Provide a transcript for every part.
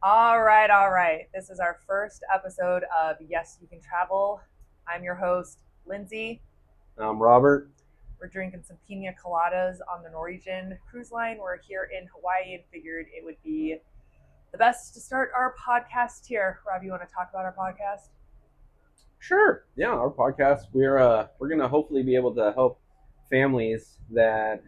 All right, all right. This is our first episode of Yes, You Can Travel. I'm your host, Lindsay. Robert. We're drinking some pina coladas on the Norwegian cruise line. We're here in Hawaii and figured it would be the best to start our podcast here. Rob, you want to talk about our podcast? Sure. Yeah, our podcast. We're gonna hopefully be able to help families that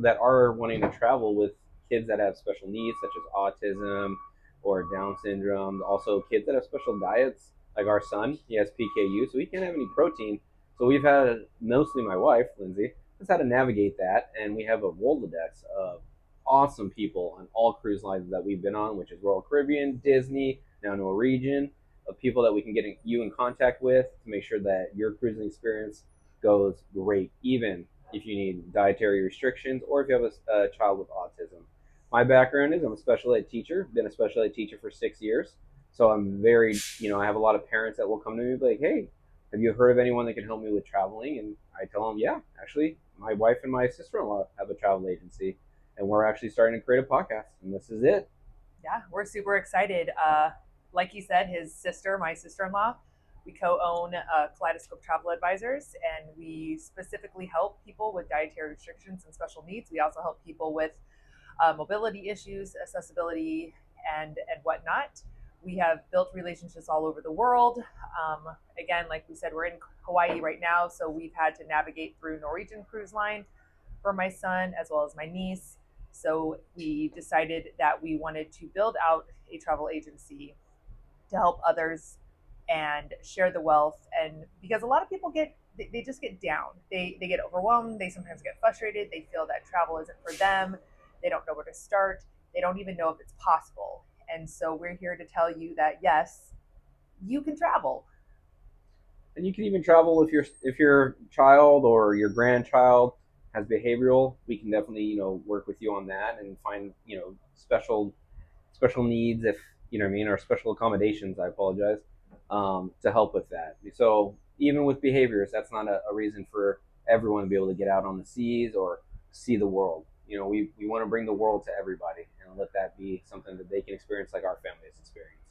are wanting to travel with kids that have special needs, such as autism or Down syndrome. Also, kids that have special diets, like our son. He has PKU, so he can't have any protein. So we've had mostly my wife, Lindsay, has had to navigate that, and we have a Rolodex of awesome people on all cruise lines that we've been on, which is Royal Caribbean, Disney, now Norwegian, of people that we can get you in contact with to make sure that your cruising experience goes great, even if you need dietary restrictions or if you have a child with autism. My background is I'm a special ed teacher, been a special ed teacher for 6 years. So I'm very, I have a lot of parents that will come to me like, hey, have you heard of anyone that can help me with traveling? And I tell them, yeah, actually, my wife and my sister-in-law have a travel agency, and we're actually starting to create a podcast, and this is it. Yeah, we're super excited. Like he said, his sister, my sister-in-law, we co-own Kaleidoscope Travel Advisors, and we specifically help people with dietary restrictions and special needs. We also help people with mobility issues, accessibility, and whatnot. We have built relationships all over the world. Again, like we said, we're in Hawaii right now, so we've had to navigate through Norwegian Cruise Line for my son as well as my niece. So we decided that we wanted to build out a travel agency to help others and share the wealth. And because a lot of people they just get down, they get overwhelmed, they sometimes get frustrated, they feel that travel isn't for them, they don't know where to start, they don't even know if it's possible. And so we're here to tell you that yes, you can travel. And you can even travel if your child or your grandchild has behavioral. We can definitely work with you on that and find special needs, if you know what I mean, or special accommodations. I apologize, to help with that. So even with behaviors, that's not a reason for everyone to be able to get out on the seas or see the world. We want to bring the world to everybody and let that be something that they can experience like our family has experienced.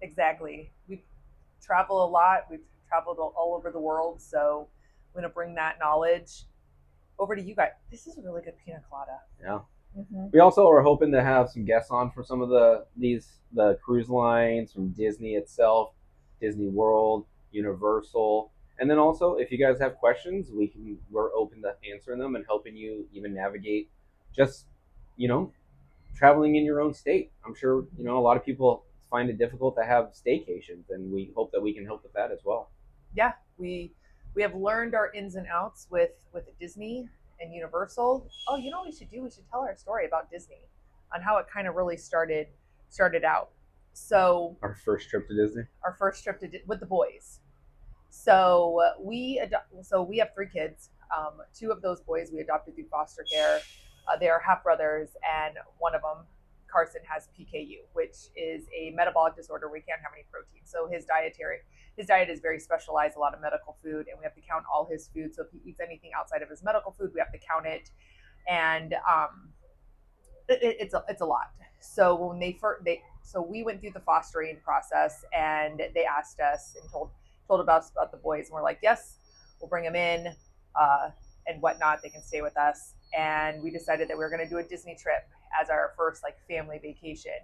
Exactly. We travel a lot. We've traveled all over the world, so I'm going to bring that knowledge over to you guys. This is a really good pina colada. Yeah. Mm-hmm. We also are hoping to have some guests on from some of the cruise lines, from Disney itself, Disney World, Universal, and then also if you guys have questions, we're open to answering them and helping you even navigate just you know traveling in your own state. I'm sure a lot of people find it difficult to have staycations, and we hope that we can help with that as well. Yeah, we have learned our ins and outs with Disney and Universal. Oh, you know what we should do? We should tell our story about Disney on how it kind of really started out. So Our first trip to Disney. our first trip with the boys. So we have three kids. Two of those boys we adopted through foster care. They are half brothers, and one of them, Carson, has PKU, which is a metabolic disorder where he can't have any protein. So his diet is very specialized, a lot of medical food, and we have to count all his food. So if he eats anything outside of his medical food, we have to count it, and it's a lot. So when so we went through the fostering process, and they asked us and told about the boys, and we're like, yes, we'll bring them in, and whatnot. They can stay with us, and we decided that we were going to do a Disney trip as our first like family vacation,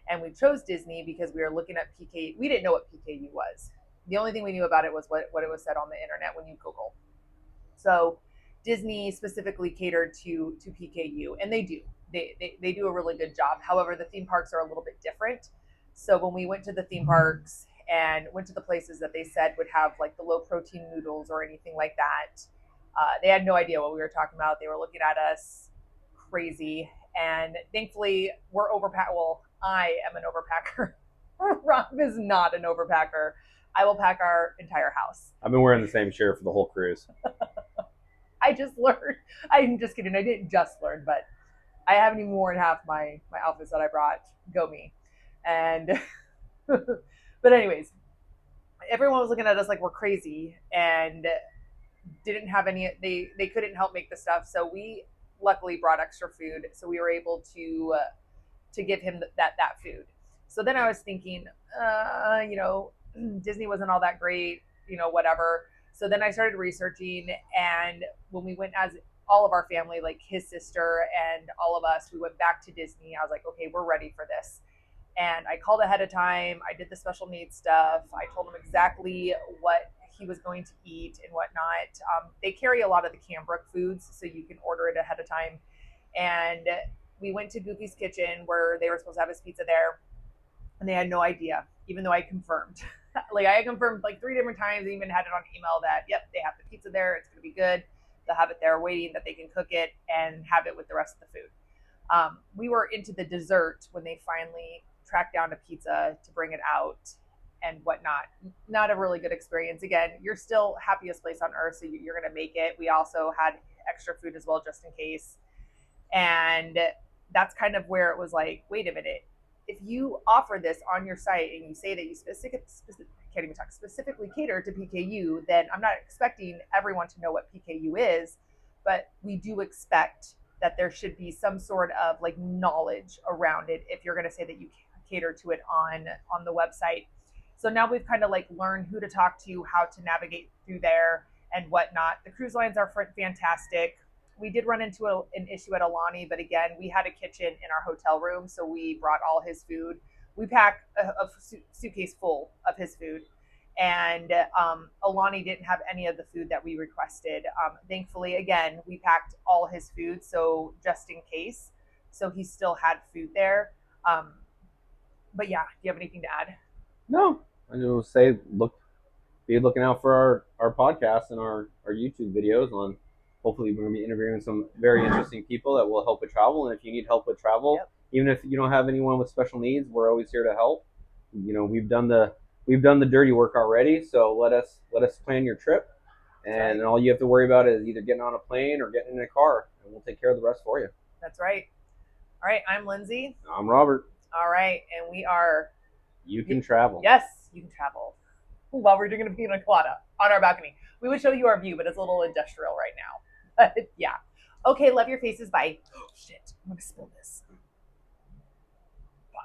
and we chose Disney because we were looking at PK. We didn't know what PKU was. The only thing we knew about it was what it was said on the internet when you Google. So Disney specifically catered to PKU, and they do. They do a really good job. However, the theme parks are a little bit different. So when we went to the theme parks and went to the places that they said would have like the low protein noodles or anything like that, they had no idea what we were talking about. They were looking at us crazy, and thankfully we're overpack. Well, I am an overpacker. Rob is not an overpacker. I will pack our entire house. I've been wearing the same shirt for the whole cruise. I just learned. I'm just kidding. I didn't just learn, but I haven't even worn half my outfits that I brought. Go me. And but anyways, everyone was looking at us like we're crazy and didn't have any. They couldn't help make the stuff, so we luckily brought extra food, so we were able to give him that food. So then I was thinking, Disney wasn't all that great, whatever. So then I started researching, and when we went as all of our family, like his sister and all of us, we went back to Disney. I was like, okay, we're ready for this. And I called ahead of time. I did the special needs stuff. I told him exactly what he was going to eat and whatnot. They carry a lot of the Cambrook foods, so you can order it ahead of time. And we went to Goofy's Kitchen where they were supposed to have his pizza there, and they had no idea, even though I confirmed. Like I confirmed like 3 different times, and even had it on email that yep, they have the pizza there. It's going to be good. They'll have it there waiting that they can cook it and have it with the rest of the food. We were into the dessert when they finally tracked down a pizza to bring it out and whatnot. Not a really good experience. Again, you're still happiest place on earth, so you're going to make it. We also had extra food as well, just in case. And that's kind of where it was like, wait a minute. If you offer this on your site and you say that you can't even talk, specifically cater to PKU, then I'm not expecting everyone to know what PKU is, but we do expect that there should be some sort of like knowledge around it if you're going to say that you cater to it on the website. So now we've kind of like learned who to talk to, how to navigate through there and whatnot. The cruise lines are fantastic. We did run into an issue at Alani, but again, we had a kitchen in our hotel room, so we brought all his food. We packed a suitcase full of his food, and Alani didn't have any of the food that we requested. Thankfully, again, we packed all his food, so just in case, so he still had food there. But yeah, do you have anything to add? No, I will say be looking out for our podcast and our YouTube videos on. Hopefully, we're going to be interviewing some very interesting people that will help with travel. And if you need help with travel, yep. Even if you don't have anyone with special needs, we're always here to help. We've done the dirty work already. So let us plan your trip, and all you have to worry about is either getting on a plane or getting in a car, and we'll take care of the rest for you. That's right. All right, I'm Lindsay. I'm Robert. All right, and we are. You can travel. Yes, you can travel. While we're drinking a pina colada on our balcony. We would show you our view, but it's a little industrial right now. But yeah. Okay, love your faces. Bye. Oh, shit. I'm going to spill this.